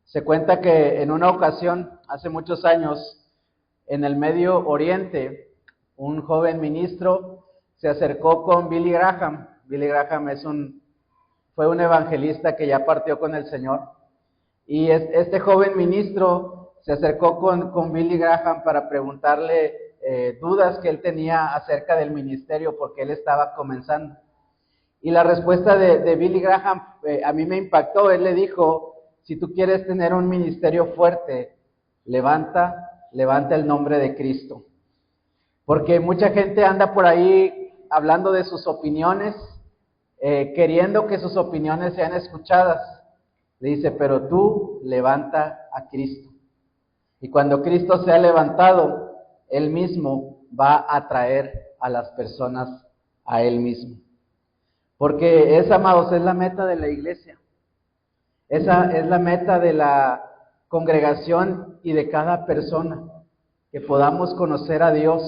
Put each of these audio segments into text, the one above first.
Se cuenta que en una ocasión, hace muchos años, en el Medio Oriente, un joven ministro se acercó con Billy Graham. Billy Graham fue un evangelista que ya partió con el Señor. Y este joven ministro se acercó con Billy Graham para preguntarle dudas que él tenía acerca del ministerio porque él estaba comenzando. Y la respuesta de Billy Graham a mí me impactó. Él le dijo: si tú quieres tener un ministerio fuerte, levanta el nombre de Cristo. Porque mucha gente anda por ahí hablando de sus opiniones, queriendo que sus opiniones sean escuchadas. Le dice: pero tú levanta a Cristo. Y cuando Cristo sea levantado, Él mismo va a atraer a las personas a Él mismo. Porque esa, amados, es la meta de la iglesia. Esa es la meta de la congregación y de cada persona, que podamos conocer a Dios.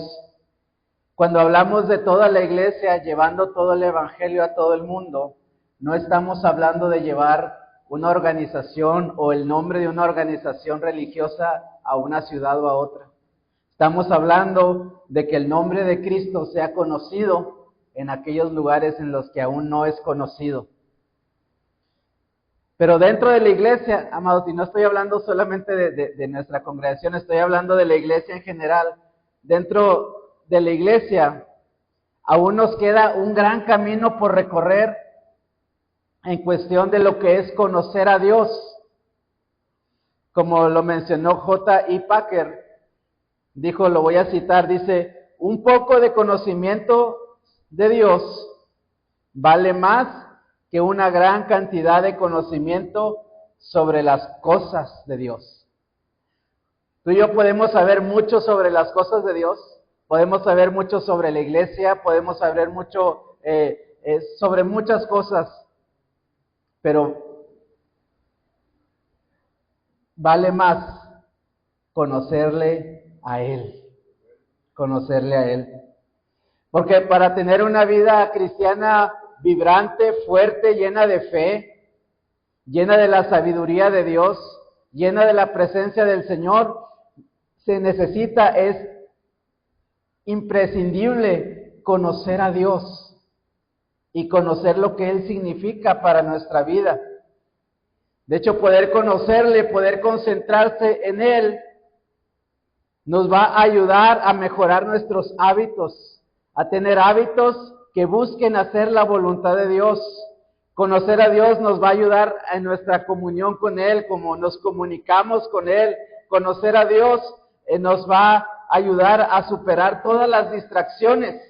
Cuando hablamos de toda la iglesia, llevando todo el evangelio a todo el mundo, no estamos hablando de llevar una organización o el nombre de una organización religiosa a una ciudad o a otra. Estamos hablando de que el nombre de Cristo sea conocido en aquellos lugares en los que aún no es conocido. Pero dentro de la iglesia, amados, y no estoy hablando solamente de nuestra congregación, estoy hablando de la iglesia en general. Dentro de la iglesia aún nos queda un gran camino por recorrer en cuestión de lo que es conocer a Dios. Como lo mencionó J.I. Packer, dijo, lo voy a citar, dice: un poco de conocimiento de Dios vale más que una gran cantidad de conocimiento sobre las cosas de Dios. Tú y yo podemos saber mucho sobre las cosas de Dios, podemos saber mucho sobre la iglesia, podemos saber mucho sobre muchas cosas, pero vale más conocerle a Él. Porque para tener una vida cristiana vibrante, fuerte, llena de fe, llena de la sabiduría de Dios, llena de la presencia del Señor, es imprescindible conocer a Dios y conocer lo que Él significa para nuestra vida. De hecho, poder conocerle, poder concentrarse en Él, nos va a ayudar a mejorar nuestros hábitos, a tener hábitos que busquen hacer la voluntad de Dios. Conocer a Dios nos va a ayudar en nuestra comunión con Él, como nos comunicamos con Él. Conocer a Dios nos va a ayudar a superar todas las distracciones.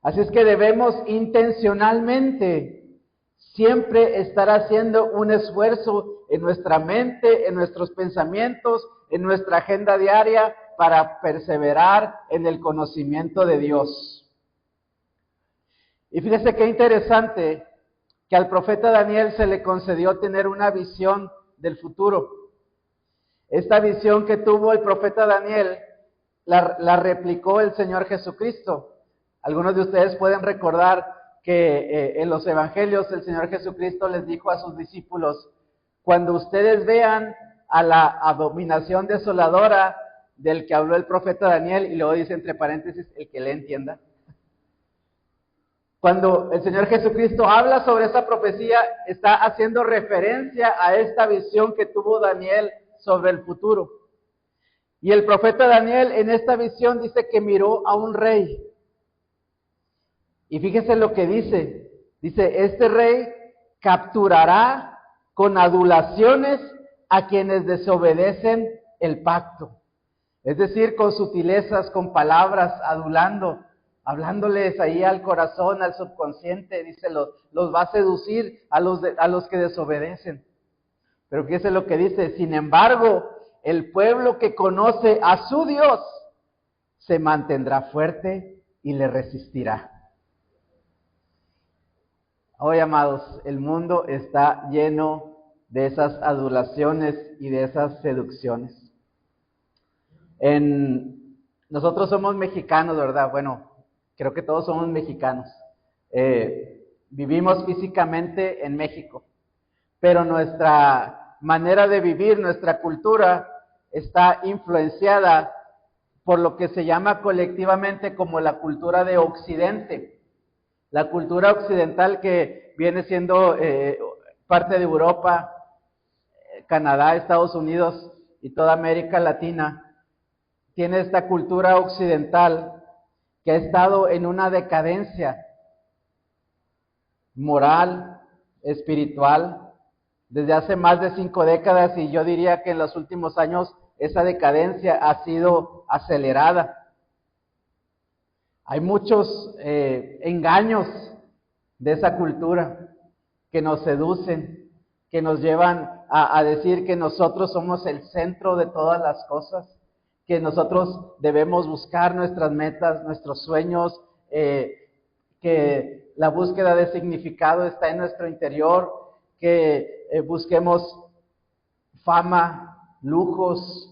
Así es que debemos intencionalmente siempre estar haciendo un esfuerzo en nuestra mente, en nuestros pensamientos, en nuestra agenda diaria, para perseverar en el conocimiento de Dios. Y fíjese qué interesante que al profeta Daniel se le concedió tener una visión del futuro. Esta visión que tuvo el profeta Daniel la replicó el Señor Jesucristo. Algunos de ustedes pueden recordar que en los evangelios el Señor Jesucristo les dijo a sus discípulos: cuando ustedes vean a la abominación desoladora del que habló el profeta Daniel, y luego dice entre paréntesis, el que le entienda. Cuando el Señor Jesucristo habla sobre esa profecía, está haciendo referencia a esta visión que tuvo Daniel sobre el futuro. Y el profeta Daniel en esta visión dice que miró a un rey. Y fíjese lo que dice. Dice: este rey capturará con adulaciones a quienes desobedecen el pacto. Es decir, con sutilezas, con palabras, adulando, hablándoles ahí al corazón, al subconsciente. Dice, los va a seducir a los que desobedecen. Pero fíjese lo que dice: sin embargo, el pueblo que conoce a su Dios se mantendrá fuerte y le resistirá. Hoy, amados, el mundo está lleno de esas adulaciones y de esas seducciones. Nosotros somos mexicanos, ¿verdad? Bueno, creo que todos somos mexicanos. Vivimos físicamente en México, pero nuestra manera de vivir, nuestra cultura, está influenciada por lo que se llama colectivamente como la cultura de Occidente. La cultura occidental que viene siendo parte de Europa, Canadá, Estados Unidos y toda América Latina, tiene esta cultura occidental que ha estado en una decadencia moral, espiritual, desde hace más de 5 décadas, y yo diría que en los últimos años esa decadencia ha sido acelerada. Hay muchos engaños de esa cultura que nos seducen, que nos llevan a decir que nosotros somos el centro de todas las cosas, que nosotros debemos buscar nuestras metas, nuestros sueños, que la búsqueda de significado está en nuestro interior, que busquemos fama, lujos,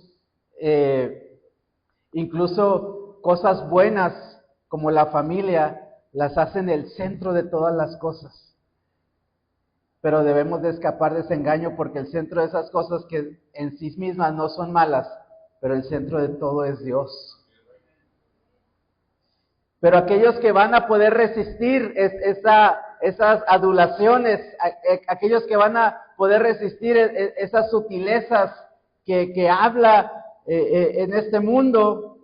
incluso cosas buenas como la familia, las hacen el centro de todas las cosas. Pero debemos de escapar de ese engaño, porque el centro de esas cosas que en sí mismas no son malas, pero el centro de todo es Dios. Pero aquellos que van a poder resistir esas adulaciones, aquellos que van a poder resistir esas sutilezas que habla en este mundo,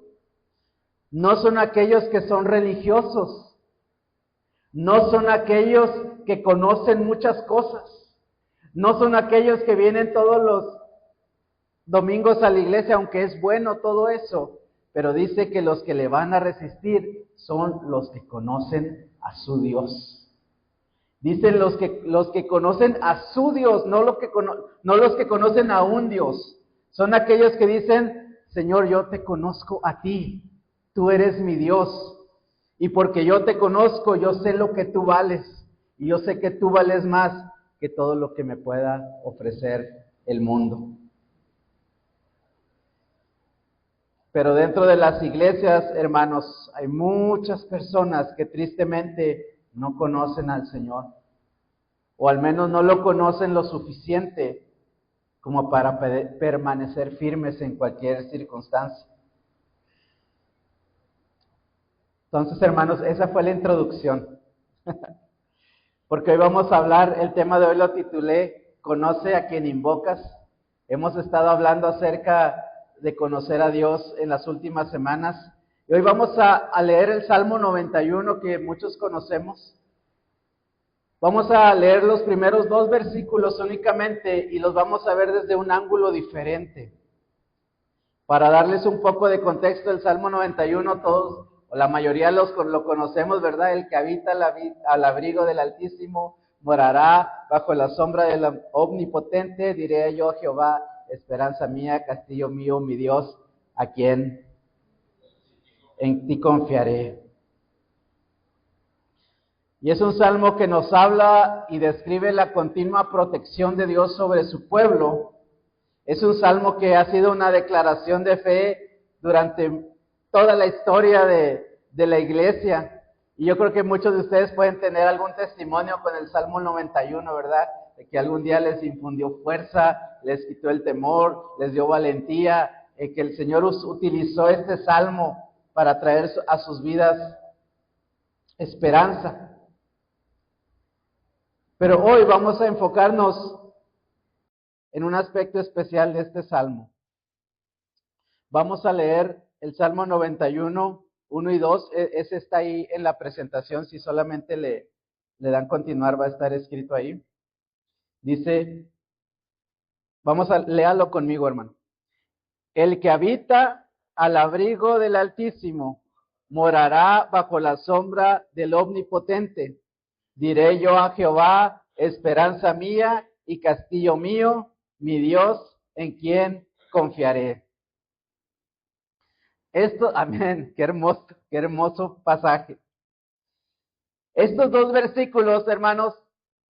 no son aquellos que son religiosos, no son aquellos que conocen muchas cosas, no son aquellos que vienen todos los domingos a la iglesia, aunque es bueno todo eso, pero dice que los que le van a resistir son los que conocen a su Dios. Dicen los que conocen a su Dios, no los que conocen a un Dios. Son aquellos que dicen, Señor, yo te conozco a ti, tú eres mi Dios. Y porque yo te conozco, yo sé lo que tú vales. Y yo sé que tú vales más que todo lo que me pueda ofrecer el mundo. Pero dentro de las iglesias, hermanos, hay muchas personas que tristemente no conocen al Señor. O al menos no lo conocen lo suficiente como para permanecer firmes en cualquier circunstancia. Entonces, hermanos, esa fue la introducción. Porque hoy vamos a hablar, el tema de hoy lo titulé, Conoce a quien invocas. Hemos estado hablando acerca de conocer a Dios en las últimas semanas. Y hoy vamos a leer el Salmo 91 que muchos conocemos. Vamos a leer los primeros 2 versículos únicamente y los vamos a ver desde un ángulo diferente. Para darles un poco de contexto, el Salmo 91 todos, o la mayoría lo conocemos, ¿verdad? El que habita al abrigo del Altísimo morará bajo la sombra del Omnipotente. Diré yo a Jehová, esperanza mía, castillo mío, mi Dios, a quien en ti confiaré. Y es un salmo que nos habla y describe la continua protección de Dios sobre su pueblo. Es un salmo que ha sido una declaración de fe durante toda la historia de la iglesia. Y yo creo que muchos de ustedes pueden tener algún testimonio con el Salmo 91, ¿verdad? De que algún día les infundió fuerza, les quitó el temor, les dio valentía, que el Señor utilizó este salmo para traer a sus vidas esperanza. Pero hoy vamos a enfocarnos en un aspecto especial de este salmo. Vamos a leer el Salmo 91, 1 y 2. Ese está ahí en la presentación. Si solamente le dan continuar, va a estar escrito ahí. Dice, léalo conmigo, hermano. El que habita al abrigo del Altísimo morará bajo la sombra del Omnipotente. Diré yo a Jehová, esperanza mía y castillo mío, mi Dios, en quien confiaré. Esto, amén, qué hermoso pasaje. Estos 2 versículos, hermanos,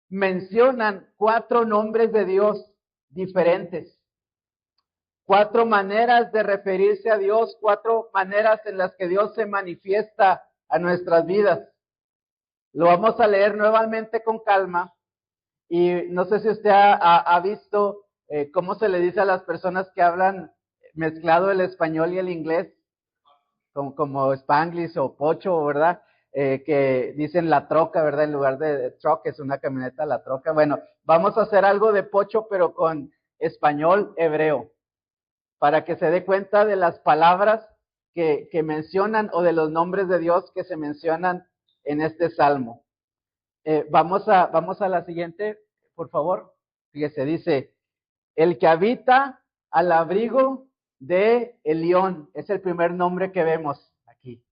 mencionan 4 nombres de Dios diferentes. 4 maneras de referirse a Dios, 4 maneras en las que Dios se manifiesta a nuestras vidas. Lo vamos a leer nuevamente con calma Y no sé si usted ha visto cómo se le dice a las personas que hablan mezclado el español y el inglés, como Spanglish o Pocho, ¿verdad? Que dicen la troca, ¿verdad? En lugar de truck, es una camioneta, la troca. Bueno, vamos a hacer algo de Pocho, pero con español hebreo, para que se dé cuenta de las palabras que mencionan o de los nombres de Dios que se mencionan en este salmo. Vamos a la siguiente, por favor. Fíjese, dice, el que habita al abrigo de Elión, es el primer nombre que vemos aquí.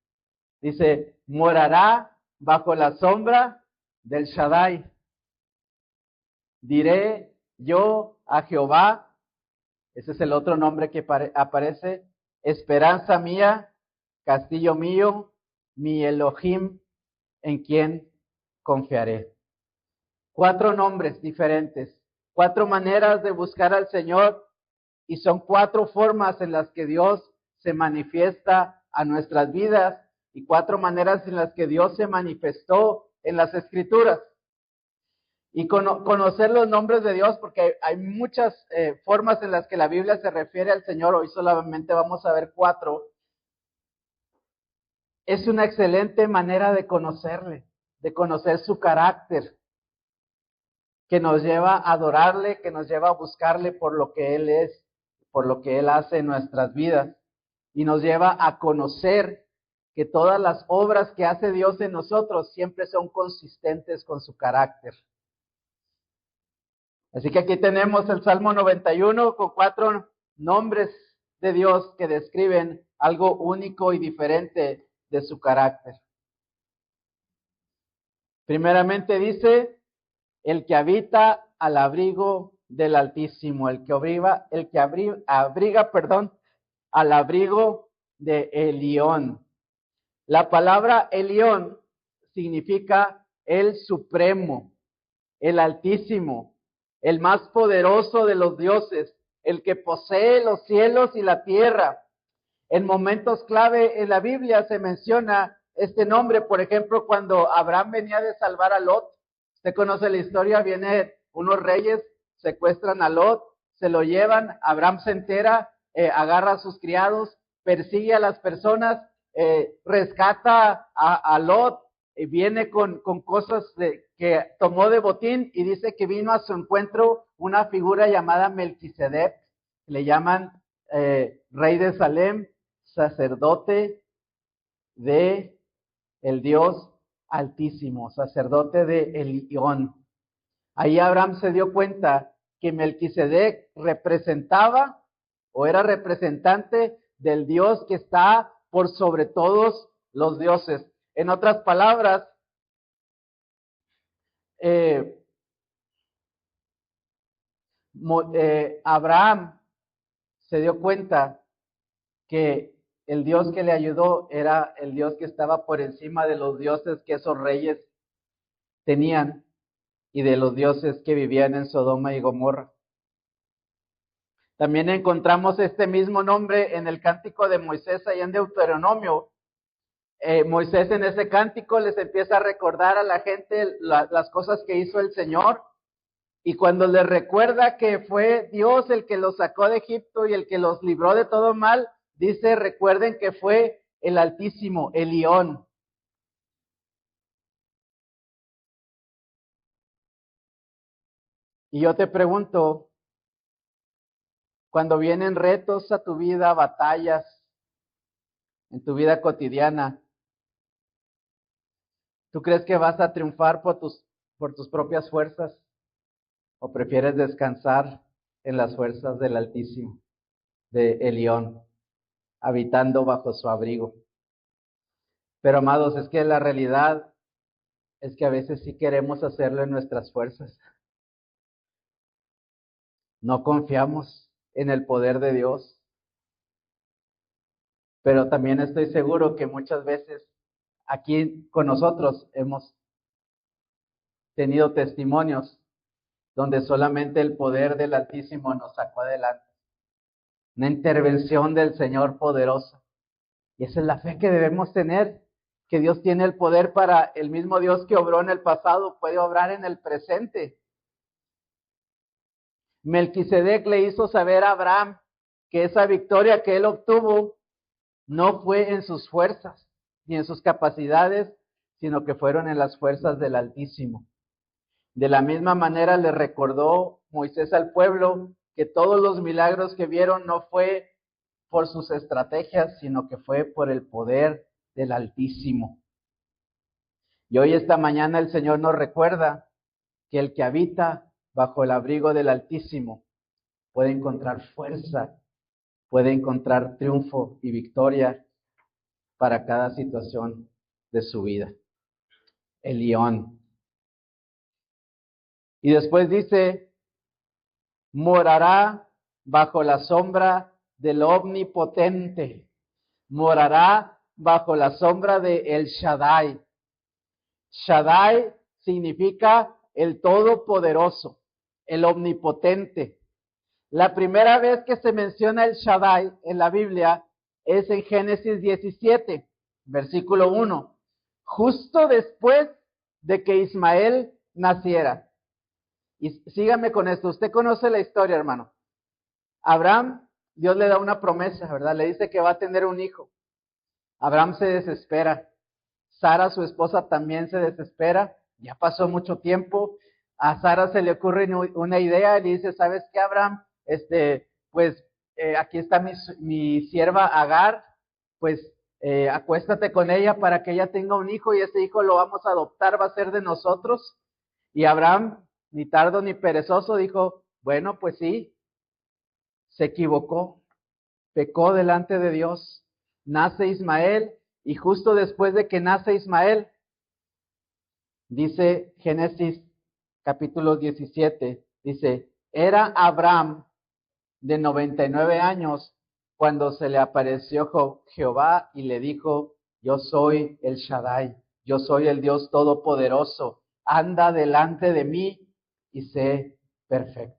Dice, morará bajo la sombra del Shaddai. Diré yo a Jehová, ese es el otro nombre que aparece, esperanza mía, castillo mío, mi Elohim, en quien confiaré. 4 nombres diferentes, 4 maneras de buscar al Señor, y son 4 formas en las que Dios se manifiesta a nuestras vidas y 4 maneras en las que Dios se manifestó en las Escrituras. Y conocer los nombres de Dios, porque hay muchas formas en las que la Biblia se refiere al Señor. Hoy solamente vamos a ver 4. Es una excelente manera de conocerle, de conocer su carácter, que nos lleva a adorarle, que nos lleva a buscarle por lo que Él es, por lo que Él hace en nuestras vidas, y nos lleva a conocer que todas las obras que hace Dios en nosotros siempre son consistentes con su carácter. Así que aquí tenemos el Salmo 91 con 4 nombres de Dios que describen algo único y diferente de su carácter. Primeramente dice, el que habita al abrigo del Altísimo, el que abriga, al abrigo de Elión. La palabra Elión significa el Supremo, el Altísimo, el más poderoso de los dioses, el que posee los cielos y la tierra. En momentos clave en la Biblia se menciona este nombre, por ejemplo, cuando Abraham venía de salvar a Lot. Usted conoce la historia, vienen unos reyes, secuestran a Lot, se lo llevan, Abraham se entera, agarra a sus criados, persigue a las personas, rescata a Lot, viene con cosas que tomó de botín y dice que vino a su encuentro una figura llamada Melquisedec, le llaman rey de Salem, sacerdote de el Dios Altísimo, sacerdote de Elión. Ahí Abraham se dio cuenta que Melquisedec representaba o era representante del Dios que está por sobre todos los dioses. En otras palabras, Abraham se dio cuenta que el Dios que le ayudó era el Dios que estaba por encima de los dioses que esos reyes tenían y de los dioses que vivían en Sodoma y Gomorra. También encontramos este mismo nombre en el cántico de Moisés allá en Deuteronomio. Moisés en ese cántico les empieza a recordar a la gente las cosas que hizo el Señor, y cuando les recuerda que fue Dios el que los sacó de Egipto y el que los libró de todo mal, dice, recuerden que fue el Altísimo, Elión. Y yo te pregunto, cuando vienen retos a tu vida, batallas en tu vida cotidiana, ¿tú crees que vas a triunfar por tus propias fuerzas? ¿O prefieres descansar en las fuerzas del Altísimo, de Elión, habitando bajo su abrigo? Pero amados, es que la realidad es que a veces sí queremos hacerlo en nuestras fuerzas. No confiamos en el poder de Dios. Pero también estoy seguro que muchas veces aquí con nosotros hemos tenido testimonios donde solamente el poder del Altísimo nos sacó adelante. Una intervención del Señor poderosa. Y esa es la fe que debemos tener, que Dios tiene el poder para el mismo Dios que obró en el pasado, puede obrar en el presente. Melquisedec le hizo saber a Abraham que esa victoria que él obtuvo no fue en sus fuerzas ni en sus capacidades, sino que fueron en las fuerzas del Altísimo. De la misma manera le recordó Moisés al pueblo que todos los milagros que vieron no fue por sus estrategias, sino que fue por el poder del Altísimo. Y hoy esta mañana el Señor nos recuerda que el que habita bajo el abrigo del Altísimo puede encontrar fuerza, puede encontrar triunfo y victoria para cada situación de su vida. El león. Y después dice, morará bajo la sombra del Omnipotente, morará bajo la sombra de El Shaddai. Shaddai significa el Todopoderoso, el Omnipotente. La primera vez que se menciona el Shaddai en la Biblia es en Génesis 17, versículo 1, justo después de que Ismael naciera. Y sígame con esto, usted conoce la historia, hermano. Abraham, Dios le da una promesa, ¿verdad? Le dice que va a tener un hijo. Abraham se desespera. Sara, su esposa, también se desespera. Ya pasó mucho tiempo. A Sara se le ocurre una idea y le dice, ¿sabes qué, Abraham? Aquí está mi sierva Agar, pues acuéstate con ella para que ella tenga un hijo y ese hijo lo vamos a adoptar, va a ser de nosotros. Y Abraham, ni tardo ni perezoso, dijo, bueno, pues sí, se equivocó, pecó delante de Dios. Nace Ismael y justo después de que nace Ismael, dice Génesis capítulo 17, dice, era Abraham de 99 años cuando se le apareció Jehová y le dijo, yo soy el Shaddai, yo soy el Dios Todopoderoso, anda delante de mí y sé perfecto.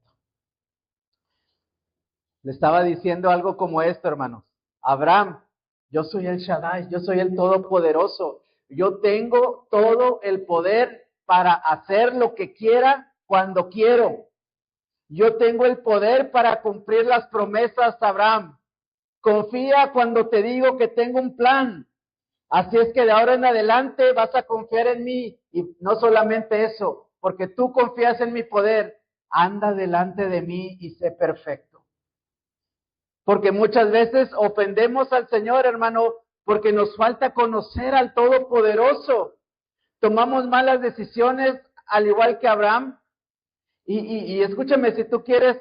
Le estaba diciendo algo como esto, hermanos. Abraham, yo soy el Shaddai, yo soy el Todopoderoso. Yo tengo todo el poder para hacer lo que quiera cuando quiero. Yo tengo el poder para cumplir las promesas, Abraham. Confía cuando te digo que tengo un plan. Así es que de ahora en adelante vas a confiar en mí. Y no solamente eso, porque tú confías en mi poder. Anda delante de mí y sé perfecto. Porque muchas veces ofendemos al Señor, hermano, porque nos falta conocer al Todopoderoso. Tomamos malas decisiones, al igual que Abraham. Y escúchame, si tú quieres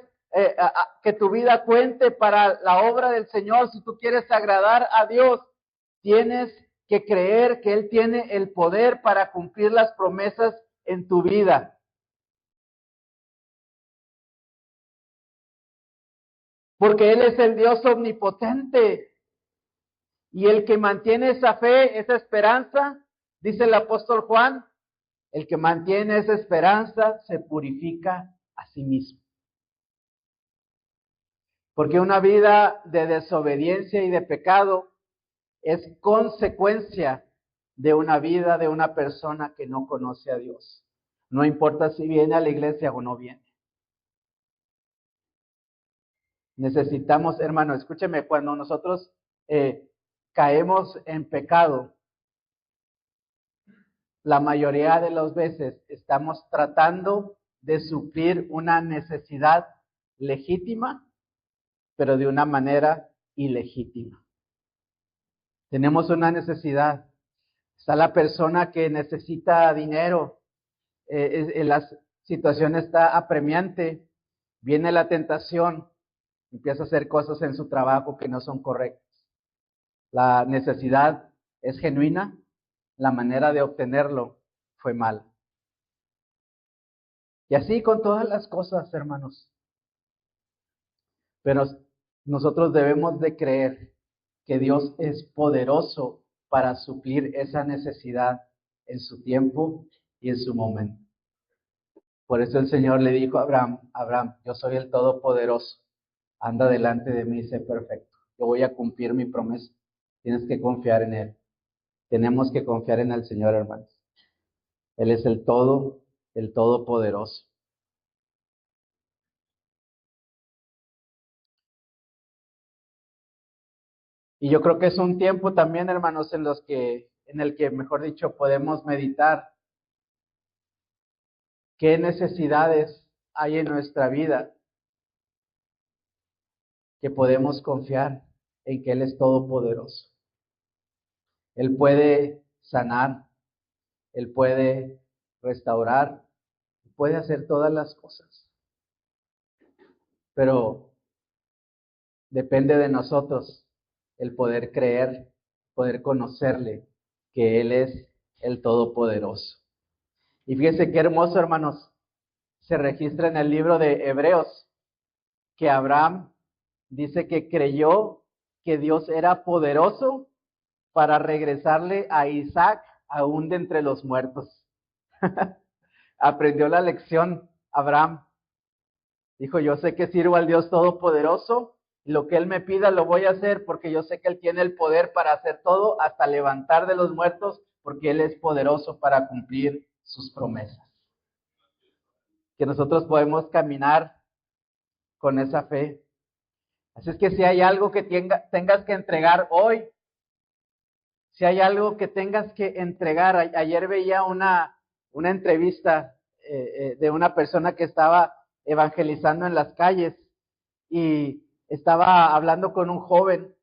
que tu vida cuente para la obra del Señor, si tú quieres agradar a Dios, tienes que creer que Él tiene el poder para cumplir las promesas en tu vida. Porque Él es el Dios omnipotente. Y el que mantiene esa fe, esa esperanza, dice el apóstol Juan, el que mantiene esa esperanza se purifica a sí mismo. Porque una vida de desobediencia y de pecado es consecuencia de una vida de una persona que no conoce a Dios. No importa si viene a la iglesia o no viene. Necesitamos, hermano, escúcheme, cuando nosotros caemos en pecado, la mayoría de las veces estamos tratando de suplir una necesidad legítima, pero de una manera ilegítima. Tenemos una necesidad. Está la persona que necesita dinero. La situación está apremiante. Viene la tentación. Empieza a hacer cosas en su trabajo que no son correctas. La necesidad es genuina. La manera de obtenerlo fue mala. Y así con todas las cosas, hermanos. Pero nosotros debemos de creer que Dios es poderoso para suplir esa necesidad en su tiempo y en su momento. Por eso el Señor le dijo a Abraham, Abraham, yo soy el Todopoderoso, anda delante de mí y sé perfecto. Yo voy a cumplir mi promesa. Tienes que confiar en Él. Tenemos que confiar en el Señor, hermanos. Él es el Todopoderoso. Y yo creo que es un tiempo también, hermanos, en el que, mejor dicho, podemos meditar qué necesidades hay en nuestra vida, que podemos confiar en que Él es todopoderoso. Él puede sanar, Él puede restaurar, puede hacer todas las cosas. Pero depende de nosotros el poder creer, poder conocerle, que Él es el Todopoderoso. Y fíjense qué hermoso, hermanos, se registra en el libro de Hebreos, que Abraham dice que creyó que Dios era poderoso para regresarle a Isaac aún de entre los muertos. Aprendió la lección Abraham. Dijo, yo sé que sirvo al Dios Todopoderoso, y lo que Él me pida lo voy a hacer, porque yo sé que Él tiene el poder para hacer todo, hasta levantar de los muertos, porque Él es poderoso para cumplir sus promesas. Que nosotros podemos caminar con esa fe. Así es que si hay algo que tengas que entregar hoy, si hay algo que tengas que entregar, ayer veía una entrevista de una persona que estaba evangelizando en las calles y estaba hablando con un joven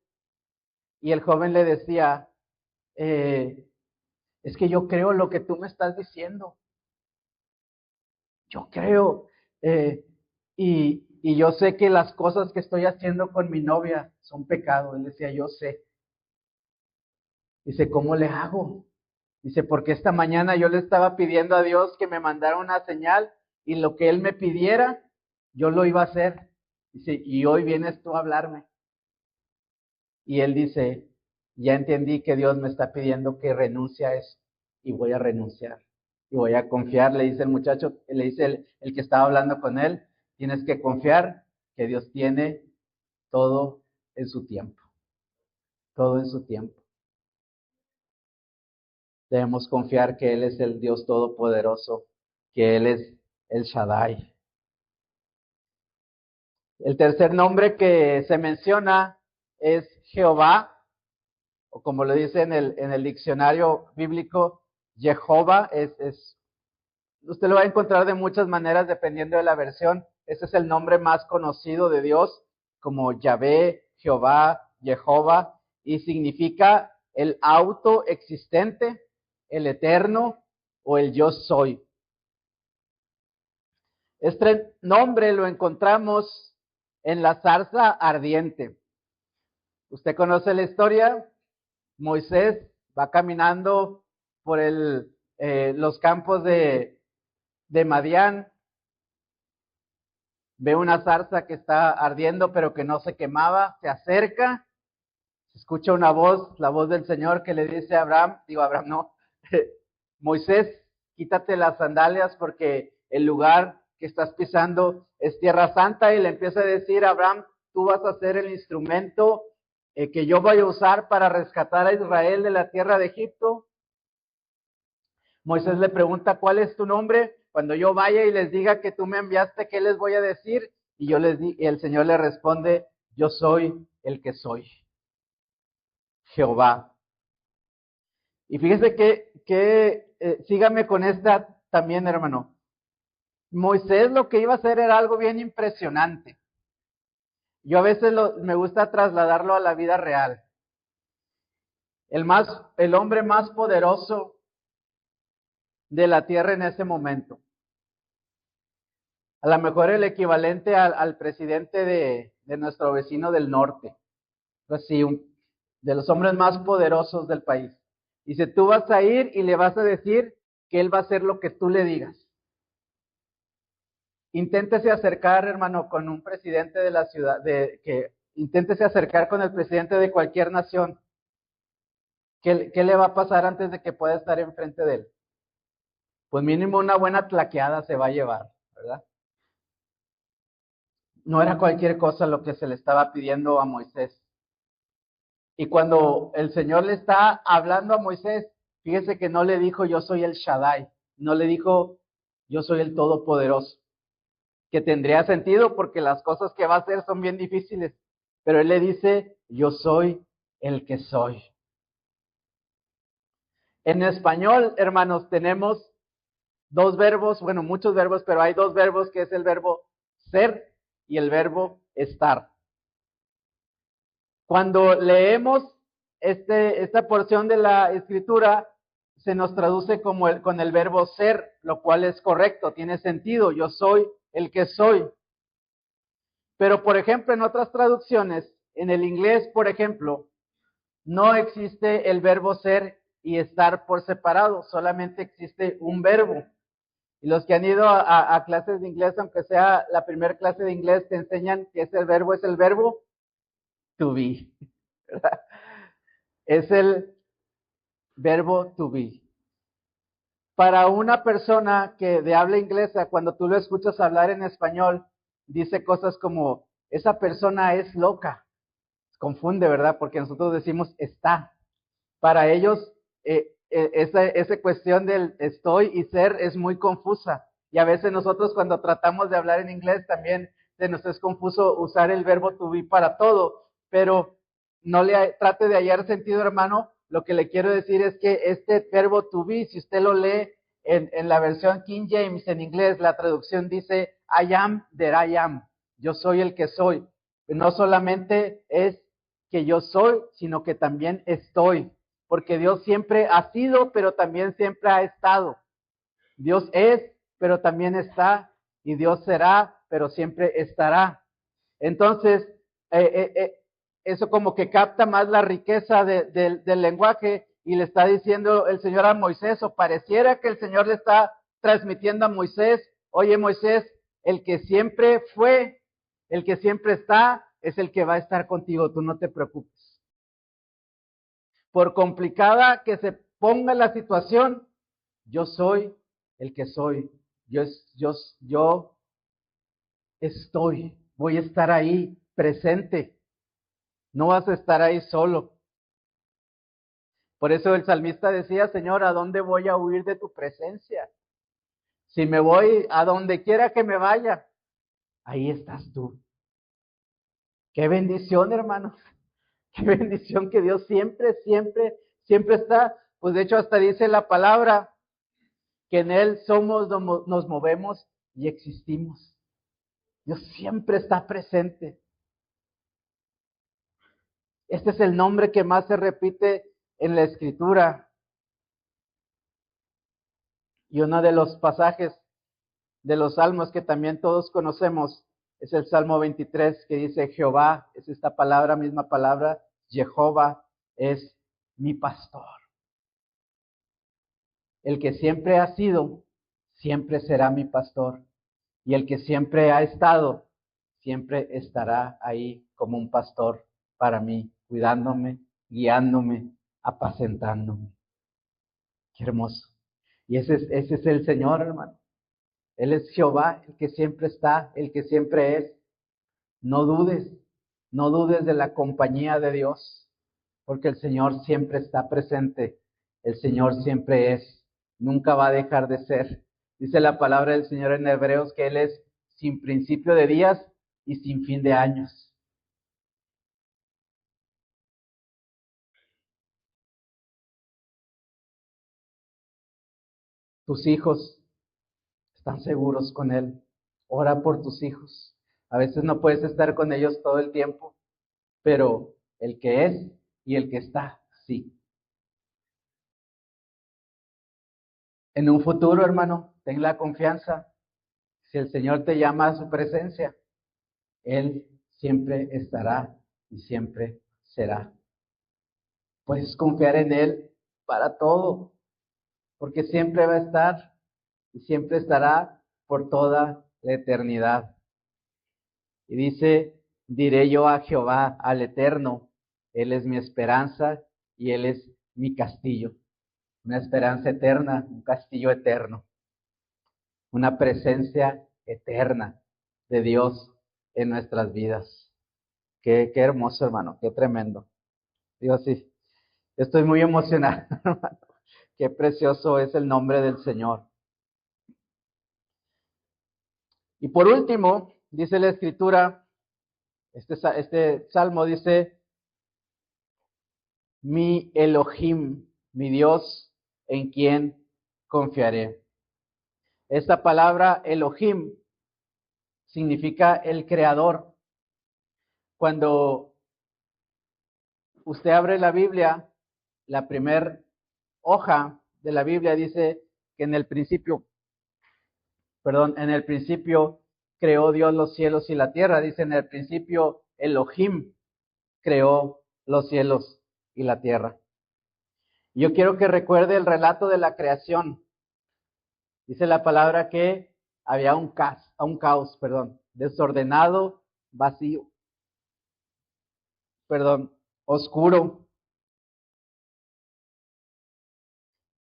y el joven le decía, es que yo creo lo que tú me estás diciendo, yo creo, y yo sé que las cosas que estoy haciendo con mi novia son pecado. Él decía, yo sé. Dice, ¿cómo le hago? Dice, porque esta mañana yo le estaba pidiendo a Dios que me mandara una señal y lo que Él me pidiera, yo lo iba a hacer. Dice, y hoy vienes tú a hablarme. Y él dice, ya entendí que Dios me está pidiendo que renuncie a eso y voy a renunciar. Y voy a confiar, le dice el muchacho, le dice el que estaba hablando con él, tienes que confiar que Dios tiene todo en su tiempo. Todo en su tiempo. Debemos confiar que Él es el Dios Todopoderoso, que Él es el Shaddai. El tercer nombre que se menciona es Jehová, o como lo dice en el diccionario bíblico, Jehová usted lo va a encontrar de muchas maneras dependiendo de la versión. Ese es el nombre más conocido de Dios, como Yahvé, Jehová, Jehová, y significa el autoexistente, el eterno o el yo soy. Este nombre lo encontramos en la zarza ardiente. ¿Usted conoce la historia? Moisés va caminando por los campos de Madián, ve una zarza que está ardiendo pero que no se quemaba, se acerca, se escucha una voz, la voz del Señor que le dice a Abraham, no, Moisés, quítate las sandalias porque el lugar que estás pisando es tierra santa, y le empieza a decir a Abraham, tú vas a ser el instrumento que yo voy a usar para rescatar a Israel de la tierra de Egipto. Moisés le pregunta, ¿cuál es tu nombre? Cuando yo vaya y les diga que tú me enviaste, ¿qué les voy a decir? Y el Señor le responde, yo soy el que soy, Jehová. Y fíjese que sígame con esta también, hermano. Moisés lo que iba a hacer era algo bien impresionante. Yo a veces me gusta trasladarlo a la vida real. El hombre más poderoso de la tierra en ese momento. A lo mejor el equivalente al presidente de nuestro vecino del norte. Así, de los hombres más poderosos del país. Dice, tú vas a ir y le vas a decir que él va a hacer lo que tú le digas. Inténtese acercar, hermano, con un presidente de la ciudad, inténtese acercar con el presidente de cualquier nación. ¿Qué le va a pasar antes de que pueda estar enfrente de él? Pues mínimo una buena tlaqueada se va a llevar, ¿verdad? No era cualquier cosa lo que se le estaba pidiendo a Moisés. Y cuando el Señor le está hablando a Moisés, fíjese que no le dijo yo soy el Shaddai, no le dijo yo soy el Todopoderoso, que tendría sentido porque las cosas que va a hacer son bien difíciles, pero él le dice yo soy el que soy. En español, hermanos, tenemos dos verbos, bueno, muchos verbos, pero hay dos verbos que es el verbo ser y el verbo estar. Cuando leemos esta porción de la escritura, se nos traduce como con el verbo ser, lo cual es correcto, tiene sentido. Yo soy el que soy. Pero, por ejemplo, en otras traducciones, en el inglés, por ejemplo, no existe el verbo ser y estar por separado, solamente existe un verbo. Y los que han ido a clases de inglés, aunque sea la primera clase de inglés, te enseñan que ese verbo es el verbo to be. ¿Verdad? Es el verbo to be. Para una persona que de habla inglesa, cuando tú lo escuchas hablar en español, dice cosas como, esa persona es loca. Confunde, ¿verdad? Porque nosotros decimos está. Para ellos, esa cuestión del estoy y ser es muy confusa. Y a veces nosotros cuando tratamos de hablar en inglés también se nos es confuso usar el verbo to be para todo. Pero no le trate de hallar sentido, hermano. Lo que le quiero decir es que este verbo to be, si usted lo lee en la versión King James en inglés, la traducción dice I am that I am. Yo soy el que soy. No solamente es que yo soy, sino que también estoy. Porque Dios siempre ha sido, pero también siempre ha estado. Dios es, pero también está. Y Dios será, pero siempre estará. Entonces, eso como que capta más la riqueza del lenguaje y le está diciendo el Señor a Moisés, o pareciera que el Señor le está transmitiendo a Moisés, oye Moisés, el que siempre fue, el que siempre está, es el que va a estar contigo, tú no te preocupes. Por complicada que se ponga la situación, yo soy el que soy, yo estoy, voy a estar ahí presente. No vas a estar ahí solo. Por eso el salmista decía, Señor, ¿a dónde voy a huir de tu presencia? Si me voy a donde quiera que me vaya, ahí estás tú. Qué bendición, hermanos. Qué bendición que Dios siempre, siempre, siempre está. Pues de hecho hasta dice la palabra que en Él somos, nos movemos y existimos. Dios siempre está presente. Este es el nombre que más se repite en la Escritura. Y uno de los pasajes de los salmos que también todos conocemos es el Salmo 23 que dice Jehová, es esta palabra, misma palabra, Jehová es mi pastor. El que siempre ha sido, siempre será mi pastor. Y el que siempre ha estado, siempre estará ahí como un pastor para mí, cuidándome, guiándome, apacentándome. Qué hermoso. Y ese es el Señor, hermano. Él es Jehová, el que siempre está, el que siempre es. No dudes, no dudes de la compañía de Dios, porque el Señor siempre está presente. El Señor siempre es, nunca va a dejar de ser. Dice la palabra del Señor en Hebreos que Él es sin principio de días y sin fin de años. Tus hijos están seguros con Él. Ora por tus hijos. A veces no puedes estar con ellos todo el tiempo, pero el que es y el que está, sí. En un futuro, hermano, ten la confianza. Si el Señor te llama a su presencia, Él siempre estará y siempre será. Puedes confiar en Él para todo, porque siempre va a estar y siempre estará por toda la eternidad. Y dice, diré yo a Jehová, al Eterno, Él es mi esperanza y Él es mi castillo. Una esperanza eterna, un castillo eterno, una presencia eterna de Dios en nuestras vidas. Qué hermoso, hermano, qué tremendo. Dios, sí, estoy muy emocionado, hermano. Qué precioso es el nombre del Señor. Y por último, dice la Escritura, este salmo dice, mi Elohim, mi Dios, en quien confiaré. Esta palabra Elohim significa el creador. Cuando usted abre la Biblia, la primer hoja de la Biblia dice que en el principio creó Dios los cielos y la tierra. Dice en el principio Elohim creó los cielos y la tierra. Yo quiero que recuerde el relato de la creación. Dice la palabra que había un caos, desordenado, vacío, oscuro.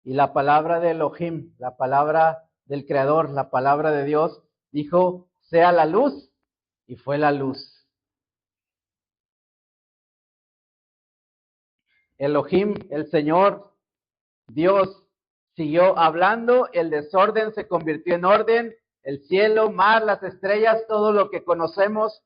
Y la palabra de Elohim, la palabra del Creador, la palabra de Dios, dijo, sea la luz, y fue la luz. Elohim, el Señor, Dios, siguió hablando, el desorden se convirtió en orden, el cielo, mar, las estrellas, todo lo que conocemos.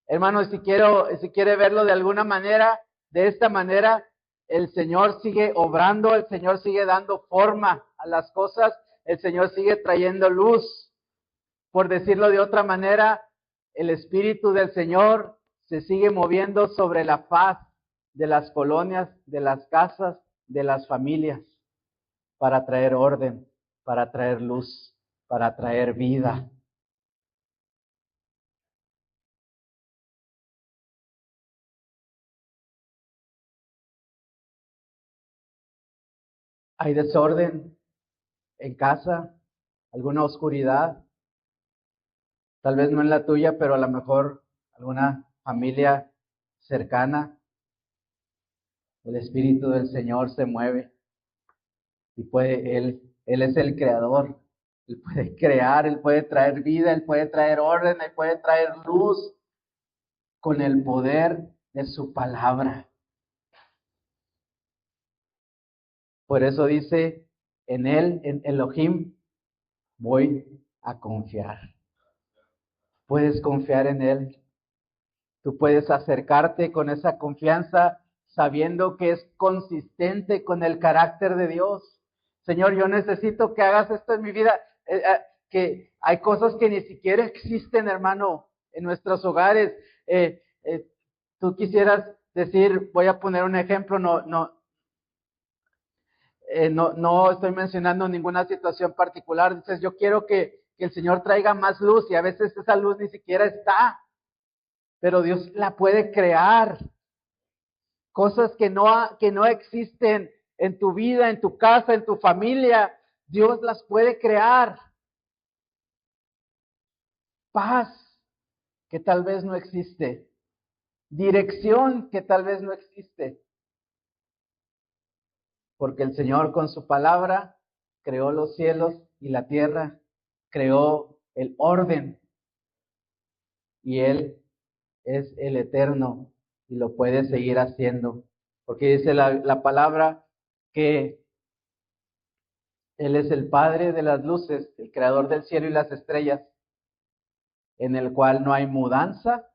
Hermanos, si quiere verlo de alguna manera, de esta manera, el Señor sigue obrando, el Señor sigue dando forma a las cosas, el Señor sigue trayendo luz. Por decirlo de otra manera, el Espíritu del Señor se sigue moviendo sobre la faz de las colonias, de las casas, de las familias, para traer orden, para traer luz, para traer vida. Hay desorden en casa, alguna oscuridad, tal vez no en la tuya, pero a lo mejor alguna familia cercana. El Espíritu del Señor se mueve y Él es el creador. Él puede crear, Él puede traer vida, Él puede traer orden, Él puede traer luz con el poder de su palabra. Por eso dice, en Él, en Elohim, voy a confiar. Puedes confiar en Él. Tú puedes acercarte con esa confianza sabiendo que es consistente con el carácter de Dios. Señor, yo necesito que hagas esto en mi vida. Que hay cosas que ni siquiera existen, hermano, en nuestros hogares. Tú quisieras decir, voy a poner un ejemplo, no estoy mencionando ninguna situación particular. Dices, yo quiero que el Señor traiga más luz y a veces esa luz ni siquiera está. Pero Dios la puede crear. Cosas que no existen en tu vida, en tu casa, en tu familia, Dios las puede crear. Paz, que tal vez no existe. Dirección, que tal vez no existe. Porque el Señor con su palabra creó los cielos y la tierra, creó el orden. Y Él es el eterno y lo puede seguir haciendo. Porque dice la palabra que Él es el Padre de las luces, el creador del cielo y las estrellas, en el cual no hay mudanza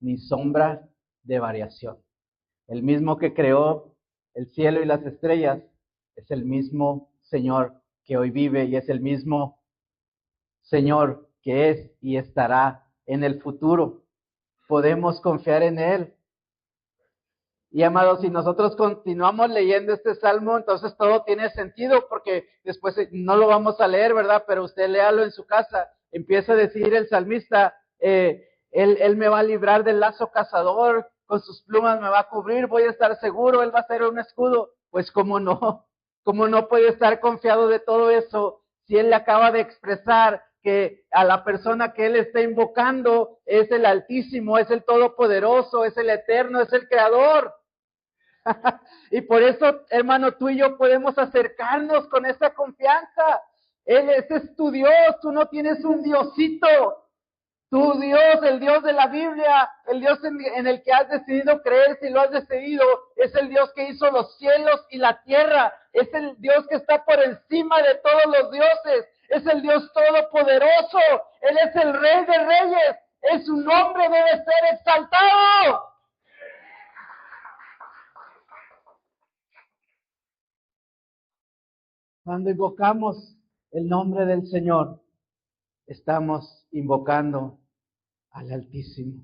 ni sombra de variación. El mismo que creó el cielo y las estrellas es el mismo Señor que hoy vive y es el mismo Señor que es y estará en el futuro. Podemos confiar en Él. Y amados, si nosotros continuamos leyendo este salmo, entonces todo tiene sentido, porque después no lo vamos a leer, ¿verdad? Pero usted léalo en su casa. Empieza a decir el salmista, él me va a librar del lazo cazador, con sus plumas me va a cubrir, voy a estar seguro, Él va a ser un escudo. Pues cómo no puede estar confiado de todo eso, si Él le acaba de expresar que a la persona que Él está invocando es el Altísimo, es el Todopoderoso, es el Eterno, es el Creador. Y por eso, hermano, tú y yo podemos acercarnos con esa confianza. Ese es tu Dios, tú no tienes un diosito. Tu Dios, el Dios de la Biblia, el Dios en el que has decidido creer, si lo has decidido, es el Dios que hizo los cielos y la tierra. Es el Dios que está por encima de todos los dioses. Es el Dios todopoderoso. Él es el Rey de Reyes. Su nombre debe ser exaltado. Cuando invocamos el nombre del Señor, estamos invocando al Altísimo,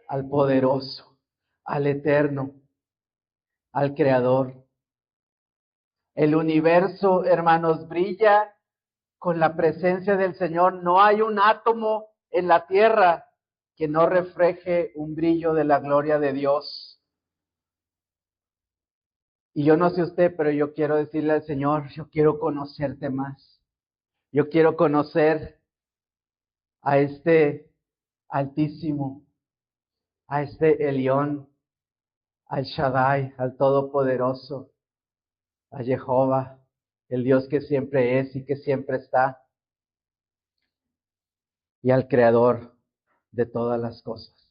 al Poderoso, al Eterno, al Creador. El universo, hermanos, brilla con la presencia del Señor. No hay un átomo en la tierra que no refleje un brillo de la gloria de Dios. Y yo no sé usted, pero yo quiero decirle al Señor, yo quiero conocerte más. Yo quiero conocer a este Altísimo, a este Elión, al Shaddai, al Todopoderoso, a Jehová, el Dios que siempre es y que siempre está, y al Creador de todas las cosas.